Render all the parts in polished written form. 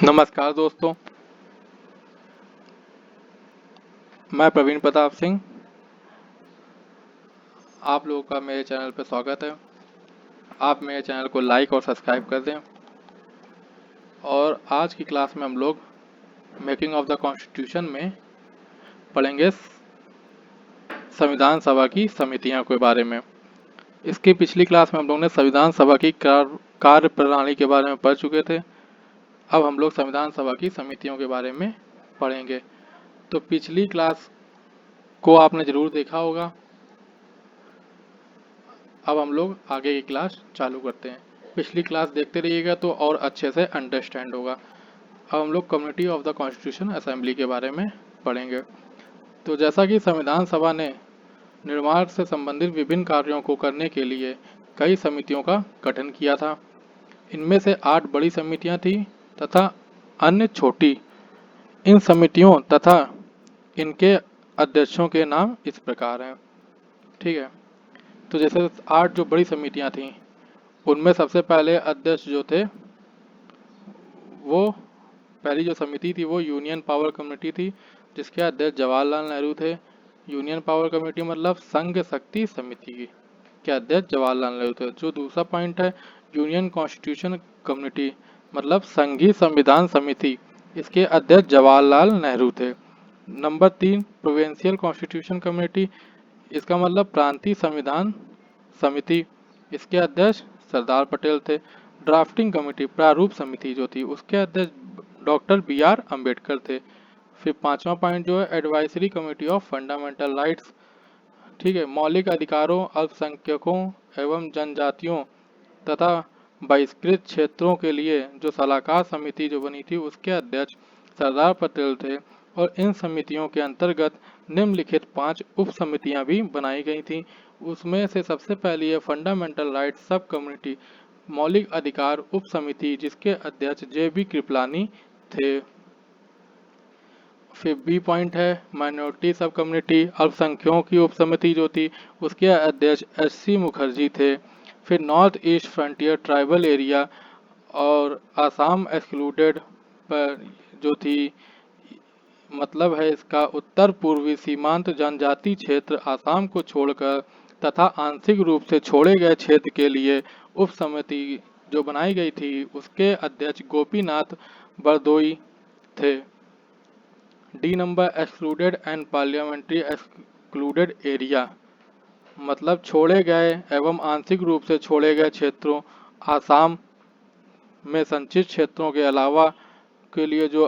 नमस्कार दोस्तों, मैं प्रवीण प्रताप सिंह। आप लोगों का मेरे चैनल पर स्वागत है। आप मेरे चैनल को लाइक और सब्सक्राइब कर दें। और आज की क्लास में हम लोग मेकिंग ऑफ द कॉन्स्टिट्यूशन में पढ़ेंगे संविधान सभा की समितियों के बारे में। इसकी पिछली क्लास में हम लोग ने संविधान सभा की कार्य प्रणाली के बारे में पढ़ चुके थे। अब हम लोग संविधान सभा की समितियों के बारे में पढ़ेंगे। तो पिछली क्लास को आपने जरूर देखा होगा। अब हम लोग आगे की क्लास चालू करते हैं। पिछली क्लास देखते रहिएगा तो और अच्छे से अंडरस्टैंड होगा। अब हम लोग community of the constitution assembly के बारे में पढ़ेंगे। तो जैसा कि संविधान सभा ने निर्माण से संबंधित विभिन्न कार्यों को करने के लिए कई समितियों का गठन किया था। इनमें से 8 बड़ी समितियां थी तथा अन्य छोटी। इन समितियों तथा इनके अध्यक्षों के नाम इस प्रकार हैं। ठीक है, तो जैसे 8 जो बड़ी समितियां थीं, उनमें सबसे पहले अध्यक्ष जो थे, वो पहली जो समिति थी वो यूनियन पावर कमेटी थी, जिसके अध्यक्ष जवाहरलाल नेहरू थे। यूनियन पावर कमेटी मतलब संघ शक्ति समिति के अध्यक्ष जवाहरलाल नेहरू थे। जो दूसरा पॉइंट है, यूनियन कॉन्स्टिट्यूशन कमेटी मतलब संघीय संविधान समिति, इसके अध्यक्ष जवाहरलाल नेहरू थे। नंबर 3, प्रोविंशियल कॉन्स्टिट्यूशन कमेटी, इसका मतलब प्रांतीय संविधान समिति, इसके अध्यक्ष सरदार पटेल थे। ड्राफ्टिंग कमेटी प्रारूप समिति जो थी, उसके अध्यक्ष डॉक्टर BR अम्बेडकर थे। फिर 5वां पॉइंट जो है, advisory committee of fundamental rights, ठीक है, मौलिक अधिकारों, अल्पसंख्यकों एवं जनजातियों तथा बहिष्कृत क्षेत्रों के लिए जो सलाहकार समिति जो बनी थी, उसके अध्यक्ष सरदार पटेल थे। और इन समितियों के अंतर्गत निम्नलिखित 5 उप समितियां भी बनाई गई थी। उसमें से सबसे पहली है फंडामेंटल राइट्स सब कमेटी, मौलिक अधिकार उप समिति, जिसके अध्यक्ष JB कृपलानी थे। फिर बी पॉइंट है माइनॉरिटी सब कम्युनिटी, अल्पसंख्यकों की उप समिति जो थी, उसके अध्यक्ष SC मुखर्जी थे। फिर north east frontier tribal area और आसाम एक्सक्लूडेड पर जो थी, मतलब है इसका उत्तर पूर्वी सीमांत जनजाति क्षेत्र आसाम को छोड़कर तथा आंशिक रूप से छोड़े गए क्षेत्र के लिए उप समिति जो बनाई गई थी, उसके अध्यक्ष गोपीनाथ बरदोई थे। D number, excluded and parliamentary excluded area, मतलब छोड़े गए एवं आंशिक रूप से छोड़े गए क्षेत्रों, आसाम में संचित क्षेत्रों के अलावा के लिए जो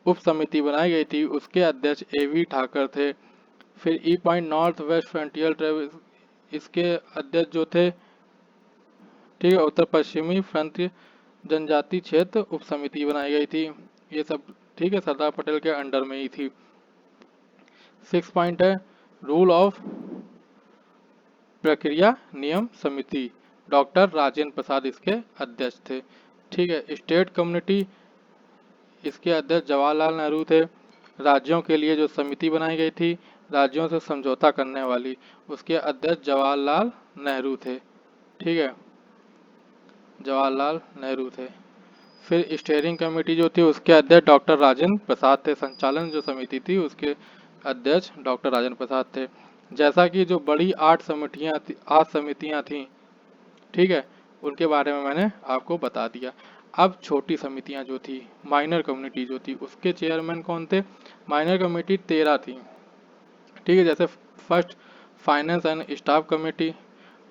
उप समिति बनाई गई थी, उसके अध्यक्ष AV ठाकर थे। फिर ई point north west frontier tribe, इसके अध्यक्ष जो थे, ठीक है, उत्तर पश्चिमी फ्रंटियर जनजाति क्षेत्र उप समिति बनाई गई थी। ये सब ठीक है, सरदार पटेल के अंडर में ही थी। 6 पॉइंट है रूल ऑफ प्रक्रिया नियम समिति, डॉक्टर राजेंद्र प्रसाद इसके अध्यक्ष थे। ठीक है, स्टेट कम्युनिटी, इसके अध्यक्ष जवाहरलाल नेहरू थे। राज्यों के लिए जो समिति बनाई गई थी, राज्यों से समझौता करने वाली, उसके अध्यक्ष जवाहरलाल नेहरू थे। ठीक है, जवाहरलाल नेहरू थे। फिर स्टीयरिंग कमेटी जो थी, उसके अध्यक्ष डॉक्टर राजेंद्र प्रसाद थे। संचालन जो समिति थी, उसके अध्यक्ष डॉक्टर राजेंद्र प्रसाद थे। जैसा कि जो बड़ी 8 समितियां थी, ठीक है, उनके बारे में मैंने आपको बता दिया। अब छोटी समितियां जो थी, माइनर कम्युनिटी जो थी, उसके चेयरमैन कौन थे? माइनर कमेटी 13 थी। ठीक है, जैसे first finance and staff committee,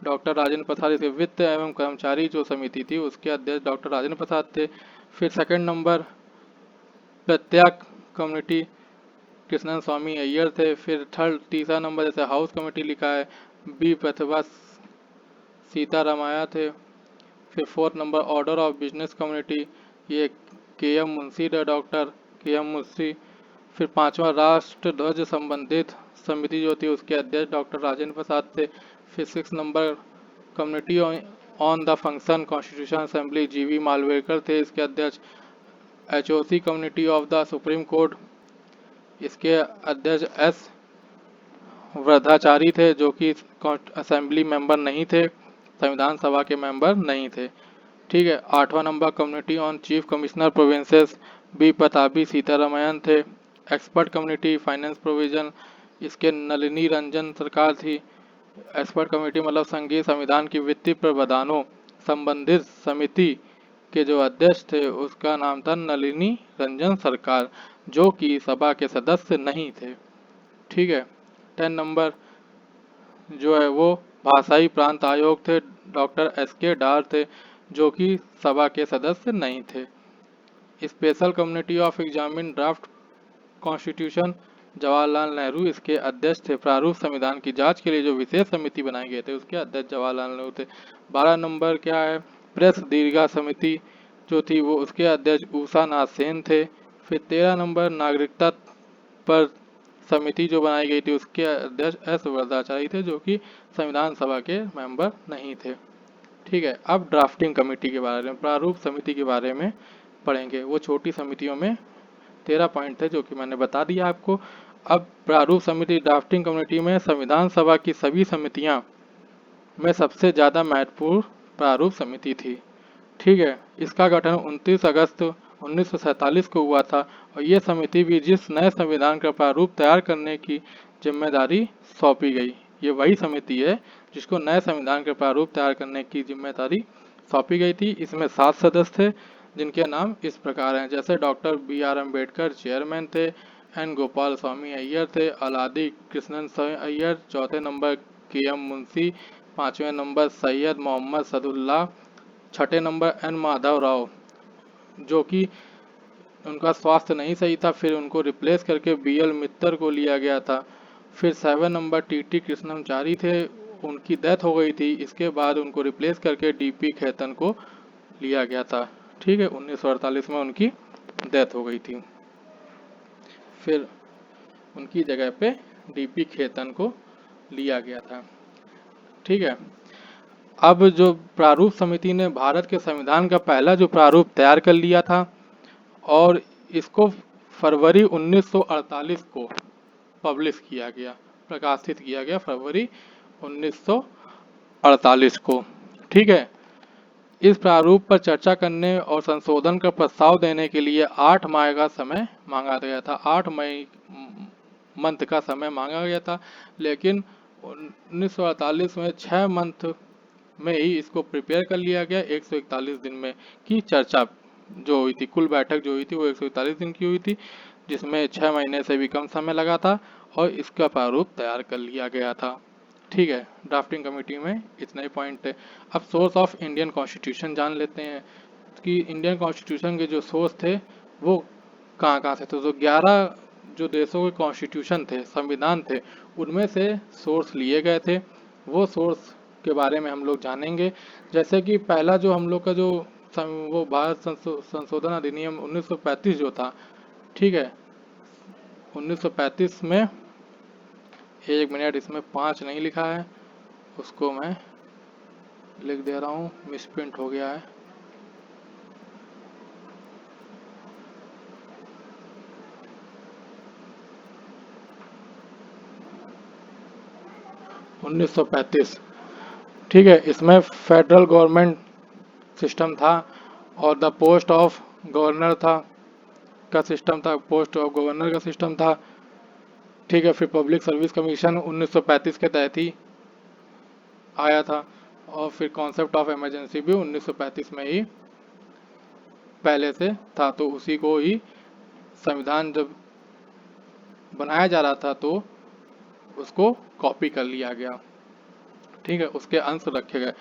doctor Rajendra Prasad, इसके वित्त एवं कर्मचारी जो समिति थी, उसके अध्यक्ष डॉक्टर राजेंद्र प्रसाद थे। फिर सेकंड नंबर प्रत्याक कमेटी, कृष्णन स्वामी अय्यर थे। फिर तीसरा नंबर जैसे हाउस कमेटी लिखा है, B प्रतिभा सीतारामैया थे। फिर 4th number order of business community, ये KM मुंशी थे, डॉक्टर KM मुंशी। फिर 5वां राष्ट्र ध्वज संबंधित समिति जो थी, उसके अध्यक्ष डॉक्टर राजेंद्र प्रसाद थे। फिर 6 number community on the function constitution assembly, GV Malvekar थे इसके अध्यक्ष। HOC community of the supreme court, इसके अध्यक्ष S वृद्धाचारी थे, जो कि असेंबली मेंबर नहीं थे, संविधान सभा के मेंबर नहीं थे। ठीक है। 8वां number community on chief commissioner provinces B Pattabhi Sitaramayya थे। एक्सपर्ट कम्युनिटी फाइनेंस प्रोविजन, इसके नलिनी रंजन सरकार थी। एक्सपर्ट कमेटी मतलब संघीय संविधान की वित्तीय प्रावधानों संबंधित समिति के जो अध्यक्ष थे उसका नाम था नलिनी रंजन सरकार, जो कि सभा के सदस्य नहीं थे। ठीक है। 10 नंबर जो है वो भाषाई प्रांत आयोग थे, डॉक्टर SK डार थे, जो कि सभा के सदस्य नहीं थे। Special community of examine draft constitution, Jawaharlal Nehru इसके अध्यक्ष थे। प्रारूप संविधान की जांच के लिए जो विशेष समिति बनाई गए थे उसके अध्यक्ष जवाहरलाल नेहरू थे। 12 नंबर क्या है, प्रेस दीर्घा समिति जो थी वो उसके अध्यक्ष उषा नाथ सेन थे। फिर 13 नंबर नागरिकता पर समिति जो बनाई गई थी उसके अध्यक्ष S वरदाचारी थे, जो कि संविधान सभा के मेंबर नहीं थे। ठीक है। अब ड्राफ्टिंग कमेटी के बारे में, प्रारूप समिति के बारे में पढ़ेंगे। वो छोटी समितियों में 13 पॉइंट थे जो कि मैंने बता दिया आपको। अब प्रारूप समिति ड्राफ्टिंग कमेटी में संविधान सभा की सभी समितियां में सबसे ज्यादा महत्वपूर्ण प्रारूप समिति थी। ठीक है। इसका गठन 29 अगस्त 1947 को हुआ था और ये समिति भी जिस नए संविधान का प्रारूप तैयार करने की जिम्मेदारी सौंपी गई, ये वही समिति है जिसको नए संविधान के प्रारूप तैयार करने की जिम्मेदारी सौंपी गई थी। इसमें 7 सदस्य थे जिनके नाम इस प्रकार हैं, जैसे डॉक्टर BR अम्बेडकर चेयरमैन थे, N गोपाल स्वामी अय्यर थे, अलादी कृष्णन अय्यर, चौथे नंबर KM मुंशी, 5वें नंबर सैयद मोहम्मद सदुल्ला, छठे नंबर N माधव राव, जो कि उनका स्वास्थ्य नहीं सही था, फिर उनको रिप्लेस करके BL मित्तर को लिया गया था। फिर 7 नंबर TT कृष्णमचारी थे, उनकी डेथ हो गई थी, इसके बाद उनको रिप्लेस करके DP खेतन को लिया गया था। ठीक है। 1948 में उनकी डेथ हो गई थी, फिर उनकी जगह पे DP खेतन को लिया गया था। ठीक है। अब जो प्रारूप समिति ने भारत के संविधान का पहला जो प्रारूप तैयार कर लिया था और इसको फरवरी 1948 को पब्लिश किया गया, प्रकाशित किया गया फरवरी 1948 को। ठीक है। इस प्रारूप पर चर्चा करने और संशोधन का प्रस्ताव देने के लिए 8 माह का समय मांगा गया था। 8 मई मंथ का समय मांगा गया था, लेकिन 1948 में 6 मंथ में ही इसको प्रिपेयर कर लिया गया। 141 दिन में की चर्चा जो हुई थी, कुल बैठक जो हुई थी वो 141 दिन की हुई थी, जिसमें 6 महीने से भी कम समय लगा था और इसका प्रारूप तैयार कर लिया गया था। ठीक है। ड्राफ्टिंग कमेटी में इतना ही पॉइंट है। अब सोर्स ऑफ इंडियन कॉन्स्टिट्यूशन जान लेते हैं कि इंडियन कॉन्स्टिट्यूशन के जो सोर्स थे वो कहाँ कहाँ से थे। तो 11 जो देशों के कॉन्स्टिट्यूशन थे, संविधान थे, उनमें से सोर्स लिए गए थे। वो सोर्स के बारे में हम लोग जानेंगे। जैसे कि पहला जो हम लोग का जो वो भारत संशोधन अधिनियम 1935 जो था। ठीक है। 1935 में, एक मिनट, इसमें 5 नहीं लिखा है, उसको मैं लिख दे रहा हूँ, मिसप्रिंट हो गया है। (1935) ठीक है। इसमें फेडरल गवर्नमेंट सिस्टम था और द पोस्ट ऑफ गवर्नर था का सिस्टम था, पोस्ट ऑफ गवर्नर का सिस्टम था। ठीक है। फिर पब्लिक सर्विस कमीशन 1935 के तहत ही आया था और फिर कॉन्सेप्ट ऑफ इमरजेंसी भी 1935 में ही पहले से था, तो उसी को ही संविधान जब बनाया जा रहा था तो उसको कॉपी कर लिया गया। ठीक है। उसके अंश रखे गए।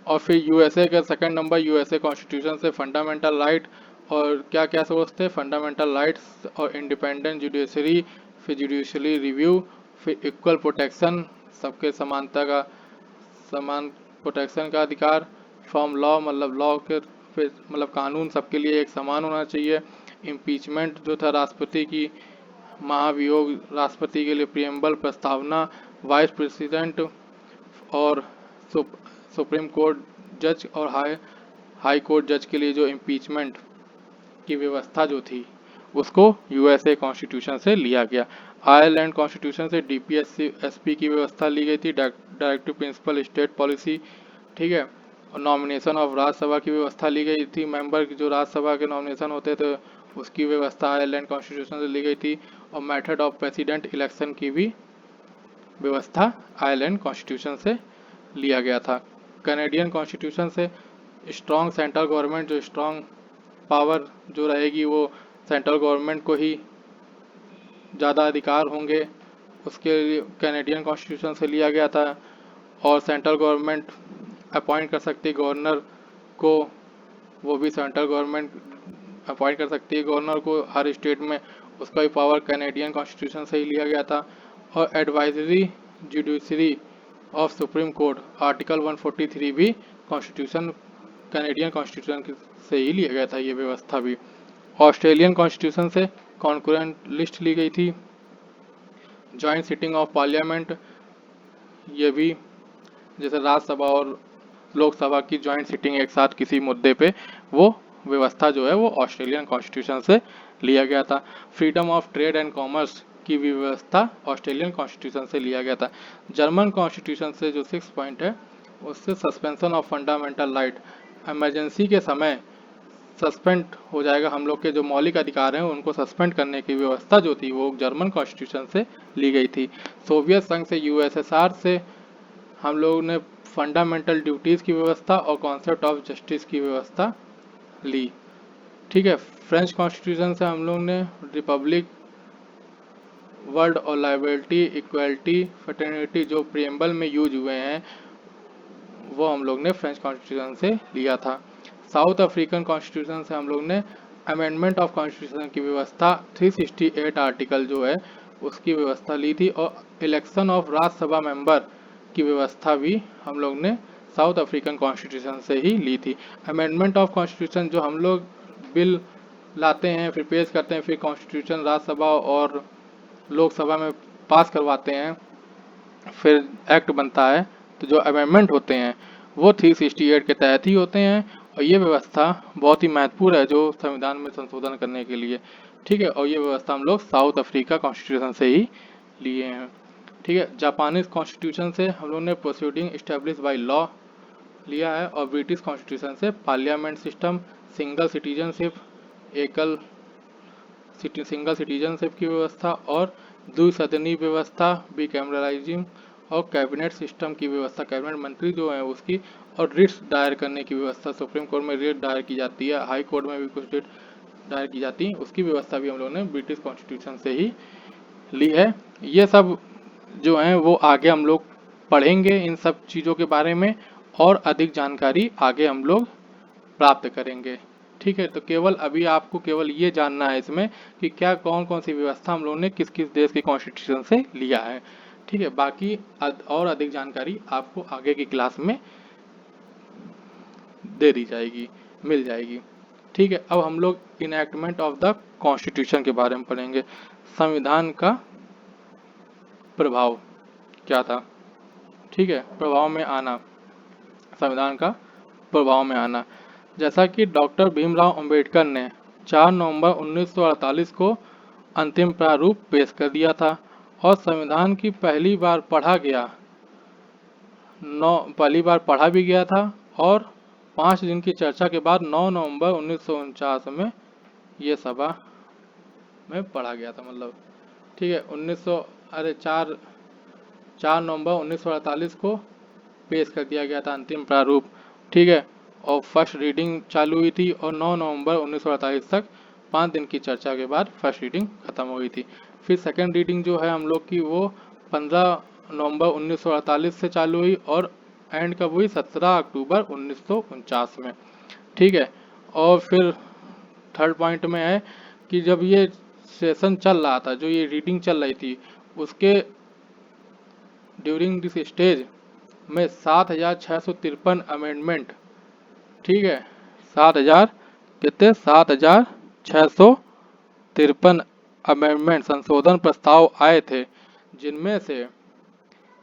और फिर USA का सेकंड नंबर, USA कॉन्स्टिट्यूशन से फंडामेंटल राइट और क्या क्या सोर्स थे, फंडामेंटल राइट्स और इंडिपेंडेंट जुडिशरी, फिर जुडिशरी रिव्यू, फिर इक्वल प्रोटेक्शन, सबके समानता का, समान प्रोटेक्शन का अधिकार, फ्रॉम लॉ मतलब लॉ के, फिर मतलब कानून सबके लिए एक समान होना चाहिए। इम्पीचमेंट जो था राष्ट्रपति की महाभियोग, राष्ट्रपति के लिए प्रियम्बल प्रस्तावना, वाइस प्रेसिडेंट और सुप्रीम कोर्ट जज और हाई कोर्ट जज के लिए जो इम्पीचमेंट की व्यवस्था जो थी उसको USA कॉन्स्टिट्यूशन से लिया गया। आयरलैंड कॉन्स्टिट्यूशन से DPSP की व्यवस्था ली गई थी, डायरेक्टिव प्रिंसिपल स्टेट पॉलिसी। ठीक है। नॉमिनेशन ऑफ राज्यसभा की व्यवस्था ली गई थी, मेंबर जो राज्यसभा के नॉमिनेशन होते थे उसकी व्यवस्था आयरलैंड कॉन्स्टिट्यूशन से ली गई थी, और मेथड ऑफ प्रेसिडेंट इलेक्शन की भी व्यवस्था आयरलैंड कॉन्स्टिट्यूशन से लिया गया था। कैनेडियन कॉन्स्टिट्यूशन से स्ट्रॉन्ग सेंट्रल गवर्नमेंट, जो स्ट्रॉन्ग पावर जो रहेगी वो सेंट्रल गवर्नमेंट को ही ज़्यादा अधिकार होंगे, उसके लिए कैनेडियन कॉन्स्टिट्यूशन से लिया गया था। और सेंट्रल गवर्नमेंट अपॉइंट कर सकती है गवर्नर को, वो भी सेंट्रल गवर्नमेंट अपॉइंट कर सकती है गवर्नर को हर स्टेट में, उसका भी पावर कैनेडियन कॉन्स्टिट्यूशन से ही लिया गया था। और advisory judiciary of supreme court article 143 भी कॉन्स्टिट्यूशन कैनेडियन कॉन्स्टिट्यूशन से ही लिया गया था ये व्यवस्था भी। ऑस्ट्रेलियन कॉन्स्टिट्यूशन से कॉन्करेंट लिस्ट ली गई थी। जॉइंट सिटिंग ऑफ पार्लियामेंट, ये भी जैसे राज्यसभा और लोकसभा की जॉइंट सिटिंग एक साथ किसी मुद्दे पे, वो व्यवस्था जो है वो ऑस्ट्रेलियन कॉन्स्टिट्यूशन से लिया गया था। Freedom of trade and commerce की भी व्यवस्था ऑस्ट्रेलियन कॉन्स्टिट्यूशन से लिया गया था। जर्मन कॉन्स्टिट्यूशन से जो 6 पॉइंट है उससे suspension of fundamental right, emergency के समय सस्पेंड हो जाएगा, हम लोग के जो मौलिक अधिकार हैं उनको सस्पेंड करने की व्यवस्था जो थी वो जर्मन कॉन्स्टिट्यूशन से ली गई थी। सोवियत संघ से यूएसएसआर से हम लोगों ने फंडामेंटल ड्यूटीज़ की व्यवस्था और कॉन्सेप्ट ऑफ जस्टिस की व्यवस्था ली। ठीक है, फ्रेंच कॉन्स्टिट्यूशन से हम लोग ने रिपब्लिक, वर्ल्ड और लाइबिलिटी, इक्वलिटी, फ्रेटर्निटी जो प्रिएम्बल में यूज हुए हैं वो हम लोग ने फ्रेंच कॉन्स्टिट्यूशन से लिया था। साउथ अफ्रीकन कॉन्स्टिट्यूशन से हम लोग ने अमेंडमेंट ऑफ कॉन्स्टिट्यूशन की व्यवस्था 368 आर्टिकल जो है उसकी व्यवस्था ली थी, और इलेक्शन ऑफ राज्यसभा मेंबर की व्यवस्था भी हम लोग ने साउथ अफ्रीकन कॉन्स्टिट्यूशन से ही ली थी। अमेंडमेंट ऑफ कॉन्स्टिट्यूशन जो हम लोग बिल लाते हैं फिर पेश करते हैं, फिर कॉन्स्टिट्यूशन राज्यसभा और लोकसभा में पास करवाते हैं, फिर एक्ट बनता है, तो जो अमेंडमेंट होते हैं वो 368 के तहत ही होते हैं। और ये व्यवस्था बहुत ही महत्वपूर्ण है जो संविधान में संशोधन करने के लिए। ठीक है, और ये व्यवस्था हम लोग साउथ अफ्रीका कॉन्स्टिट्यूशन से ही लिए हैं। ठीक है, जापानीज कॉन्स्टिट्यूशन से हम लोग ने प्रोसीडिंग इस्टेब्लिश बाय लॉ लिया है, और ब्रिटिश कॉन्स्टिट्यूशन से पार्लियामेंट सिस्टम, सिंगल सिटीजनशिप, एकल सिंगल सिटीजनशिप की व्यवस्था, और द्विसदनीय व्यवस्था, बिकैमरलिज्म, और कैबिनेट सिस्टम की व्यवस्था, कैबिनेट मंत्री जो है उसकी, और रिट्स दायर करने की व्यवस्था, सुप्रीम कोर्ट में रिट दायर की जाती है, हाई कोर्ट में भी कुछ रिट दायर की जाती है, उसकी व्यवस्था भी हम लोगों ने ब्रिटिश कॉन्स्टिट्यूशन से ही ली है। ये सब जो हैं वो आगे हम लोग पढ़ेंगे इन सब चीज़ों के बारे में, और अधिक जानकारी आगे हम लोग प्राप्त करेंगे। ठीक है, तो केवल अभी आपको केवल ये जानना है इसमें कि क्या कौन कौन सी व्यवस्था हम लोगों ने किस किस देश के कॉन्स्टिट्यूशन से लिया है। ठीक है, बाकी और अधिक जानकारी आपको आगे की क्लास में दे दी जाएगी, मिल जाएगी। ठीक है, अब हम लोग इनएक्टमेंट ऑफ द कॉन्स्टिट्यूशन के बारे में पढ़ेंगे। संविधान का प्रभाव क्या था। ठीक है, प्रभाव में आना, संविधान का प्रभाव में आना, जैसा कि डॉक्टर भीमराव अंबेडकर ने 4 नवंबर 1948 को अंतिम प्रारूप पेश कर दिया था, और संविधान की पहली बार पढ़ा भी गया था, और 5 दिन की चर्चा के बाद 9 नवंबर 1949 में ये सभा में पढ़ा गया था। मतलब ठीक है, 4 नवंबर 1948 को पेश कर दिया गया था अंतिम प्रारूप। ठीक है, और फर्स्ट रीडिंग चालू हुई थी, और 9 नवंबर 1948 तक 5 दिन की चर्चा के बाद फर्स्ट रीडिंग खत्म हो गई थी। फिर सेकंड रीडिंग जो है हम लोग की वो 15 नवंबर 1948 से चालू हुई, और एंड कब हुई, 17 अक्टूबर 1949 में। ठीक है, और फिर थर्ड पॉइंट में है कि जब ये सेशन चल रहा था, जो ये रीडिंग चल रही थी, उसके ड्यूरिंग दिस स्टेज में 7,653 अमेंडमेंट, ठीक है, 7,000 कितने 7,653 अमेंडमेंट संशोधन प्रस्ताव आए थे, जिनमें से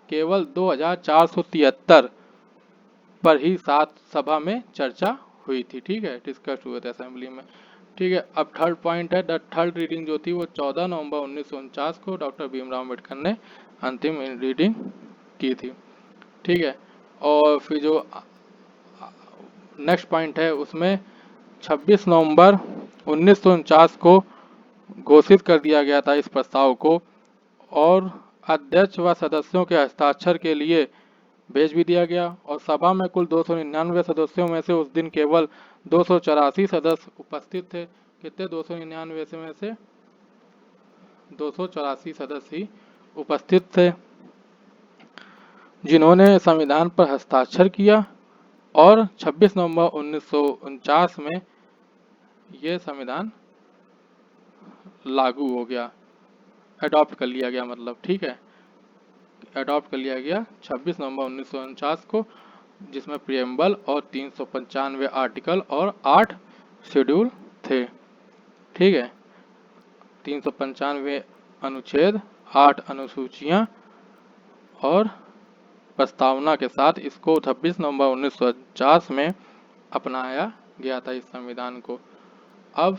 केवल 2,473 पर ही सभा में चर्चा हुई थी। ठीक है, डिस्कस हुए थे असेंबली में। ठीक है, अब थर्ड पॉइंट है, द थर्ड रीडिंग जो थी वो 14 नवंबर 1949 को डॉक्टर भीमराव अम्बेडकर ने अंतिम रीडिंग की थी। ठीक है, और फिर जो नेक्स्ट पॉइंट है उसमें 26 नवंबर 1949 को घोषित कर दिया गया था इस प्रस्ताव को, और अध्यक्ष व सदस्यों के हस्ताक्षर के लिए भेज भी दिया गया। और सभा में कुल 299 सदस्यों में से उस दिन केवल 284 सदस्य उपस्थित थे। कितने? 299 में से 284 सदस्य ही उपस्थित थे जिन्होंने संविधान पर हस्ताक्षर किया, और 26 नवंबर 1949 में यह संविधान लागू हो गया, अडॉप्ट कर लिया गया, मतलब ठीक है, अडॉप्ट कर लिया गया 26 नवंबर 1949 को, जिसमें प्रियम्बल और 395 आर्टिकल और 8 शेड्यूल थे। ठीक है, 395 अनुच्छेद, 8 अनुसूचियां और प्रस्तावना के साथ इसको 26 नवंबर 1949 में अपनाया गया था इस संविधान को। अब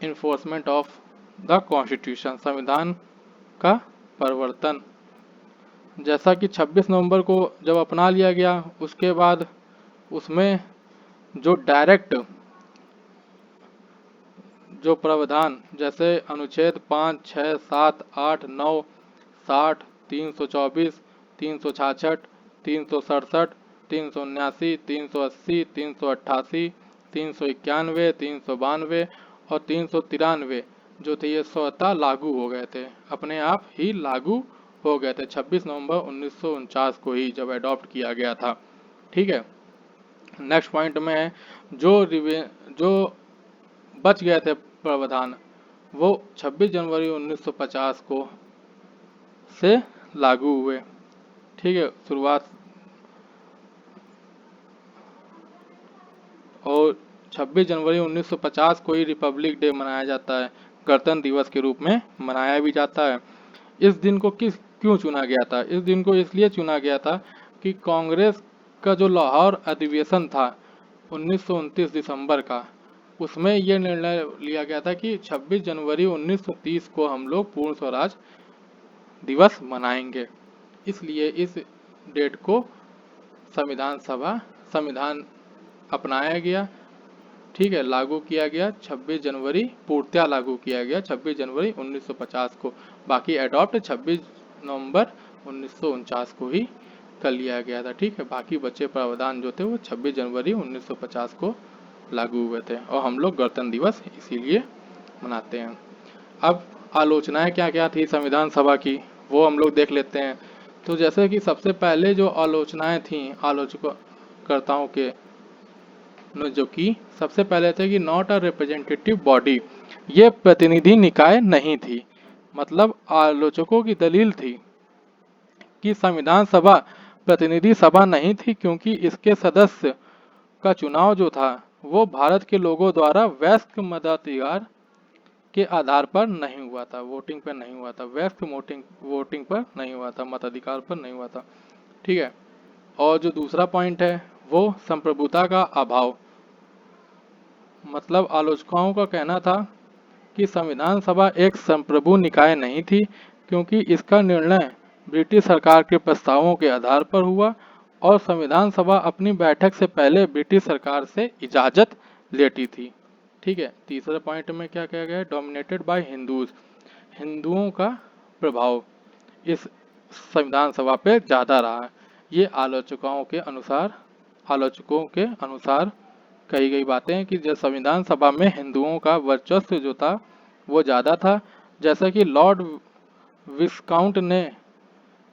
इन्फोर्समेंट ऑफ द कॉन्स्टिट्यूशन, संविधान का परिवर्तन। जैसा कि 26 नवंबर को जब अपना लिया गया, उसके बाद उसमें जो डायरेक्ट जो प्रावधान, जैसे अनुच्छेद 5, 6, 7, 8, 9, 60, 324, 366, 367, 379, 380, 388, 391, 392 और 393 जो थे, ये स्वतः लागू हो गए थे, अपने आप ही लागू हो गए थे 26 नवंबर 1949 को ही, जब अडॉप्ट किया गया था। ठीक है, नेक्स्ट पॉइंट में है जो बच गए थे प्रावधान, वो 26 जनवरी 1950 को से लागू हुए। ठीक है, शुरुआत, और 26 जनवरी 1950 को ही रिपब्लिक डे मनाया जाता है, गणतंत्र दिवस के रूप में मनाया भी जाता है। इस दिन को क्यों चुना गया था? इस दिन को इसलिए चुना गया था कि कांग्रेस का जो लाहौर अधिवेशन था 1929 दिसंबर का, उसमें यह निर्णय लिया गया था कि 26 जनवरी 1930 को हम लोग पूर्ण स्वराज दिवस मनाएंगे। इसलिए इस डेट को संविधान अपनाया गया। ठीक है, लागू किया गया 26 जनवरी, पूर्णतः लागू किया गया 26 जनवरी 1950 को। बाकी अडॉप्ट 26 नवंबर 1949 को ही कर लिया गया था। ठीक है, बाकी बचे प्रावधान जो थे वो 26 जनवरी 1950 को लागू हुए थे, और हम लोग गणतंत्र दिवस इसीलिए मनाते हैं। अब आलोचनाएं क्या क्या थी संविधान सभा की, वो हम लोग देख लेते हैं। तो जैसे कि सबसे पहले जो आलोचनाएं थी आलोचकर्ताओं के, जो कि सबसे पहले थे कि नॉट अ रिप्रेजेंटेटिव बॉडी, ये प्रतिनिधि निकाय नहीं थी। मतलब आलोचकों की दलील थी कि संविधान सभा प्रतिनिधि सभा नहीं थी, क्योंकि इसके सदस्य का चुनाव जो था वो भारत के लोगों द्वारा वयस्क मताधिकार के आधार पर नहीं हुआ था, वोटिंग पर नहीं हुआ था, वयस्क वोटिंग पर नहीं हुआ था, मताधिकार पर नहीं हुआ था। ठीक है, और जो दूसरा पॉइंट है वो संप्रभुता का अभाव। मतलब आलोचकों का कहना था कि संविधान सभा एक संप्रभु निकाय नहीं थी, क्योंकि इसका निर्णय ब्रिटिश सरकार के प्रस्तावों के आधार पर हुआ, और संविधान सभा अपनी बैठक से पहले ब्रिटिश सरकार से इजाजत लेती थी। ठीक है, तीसरे पॉइंट में क्या कहा गया है? डोमिनेटेड बाय हिंदूज, हिंदुओं का प्रभाव इस संविधान सभा पे ज्यादा रहा है। ये आलोचकों के अनुसार कही गई बातें हैं कि जब संविधान सभा में हिंदुओं का वर्चस्व जो था वो ज़्यादा था। जैसा कि लॉर्ड विस्काउंट ने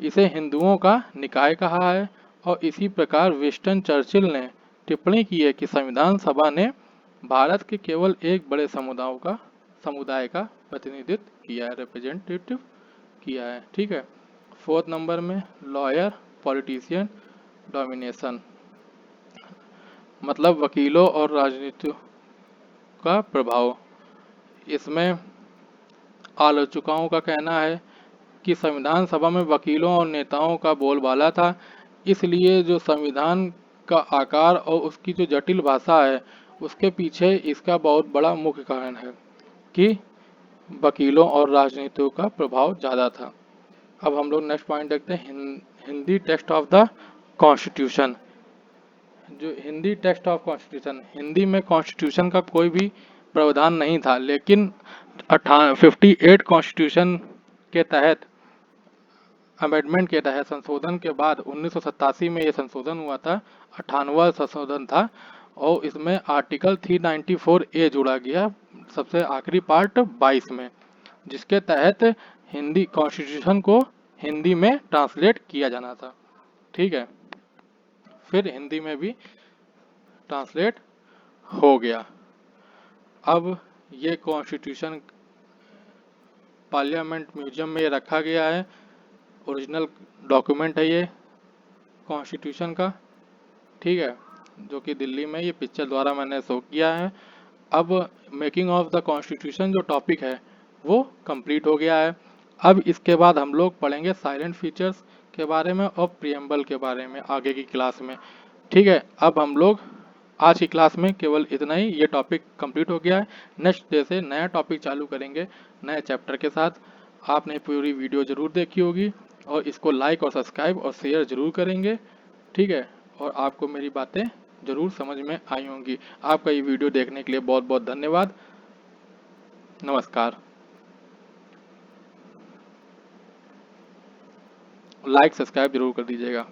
इसे हिंदुओं का निकाय कहा है, और इसी प्रकार विंस्टन चर्चिल ने टिप्पणी की है कि संविधान सभा ने भारत के केवल एक बड़े समुदाय का प्रतिनिधित्व किया है, रिप्रेजेंटेटिव किया है। ठीक है, फोर्थ नंबर में लॉयर पॉलिटिशियन डोमिनेशन, मतलब वकीलों और राजनीतियों का प्रभाव। इसमें आलोचकों का कहना है कि संविधान सभा में वकीलों और नेताओं का बोलबाला था, इसलिए जो संविधान का आकार और उसकी जो जटिल भाषा है उसके पीछे इसका बहुत बड़ा मुख्य कारण है कि वकीलों और राजनीतियों का प्रभाव ज़्यादा था। अब हम लोग नेक्स्ट पॉइंट देखते हैं, Hindi text of the constitution. जो Hindi text of constitution, Hindi में कॉन्स्टिट्यूशन का कोई भी प्रावधान नहीं था, लेकिन 58 कॉन्स्टिट्यूशन के तहत, अमेंडमेंट के तहत, संशोधन के बाद 1987 में ये संशोधन हुआ था, 98वां संशोधन था, और इसमें आर्टिकल 394A जोड़ा गया सबसे आखिरी पार्ट 22 में, जिसके तहत हिंदी कॉन्स्टिट्यूशन को हिंदी में ट्रांसलेट किया जाना था। ठीक है, फिर हिंदी में भी ट्रांसलेट हो गया। अब ये कॉन्स्टिट्यूशन पार्लियामेंट म्यूजियम में रखा गया है, ओरिजिनल डॉक्यूमेंट है ये कॉन्स्टिट्यूशन का। ठीक है, जो कि दिल्ली में ये पिक्चर द्वारा मैंने शो किया है। अब मेकिंग ऑफ द कॉन्स्टिट्यूशन जो टॉपिक है वो कंप्लीट हो गया है। अब इसके बाद हम लोग पढ़ेंगे साइलेंट फीचर्स के बारे में और प्रियम्बल के बारे में आगे की क्लास में। ठीक है, अब हम लोग आज की क्लास में केवल इतना ही, ये टॉपिक कंप्लीट हो गया है। नेक्स्ट डे से नया टॉपिक चालू करेंगे नए चैप्टर के साथ। आपने पूरी वीडियो ज़रूर देखी होगी और इसको लाइक और सब्सक्राइब और शेयर ज़रूर करेंगे। ठीक है, और आपको मेरी बातें ज़रूर समझ में आई होंगी। आपका ये वीडियो देखने के लिए बहुत बहुत धन्यवाद। नमस्कार। लाइक सब्सक्राइब जरूर कर दीजिएगा।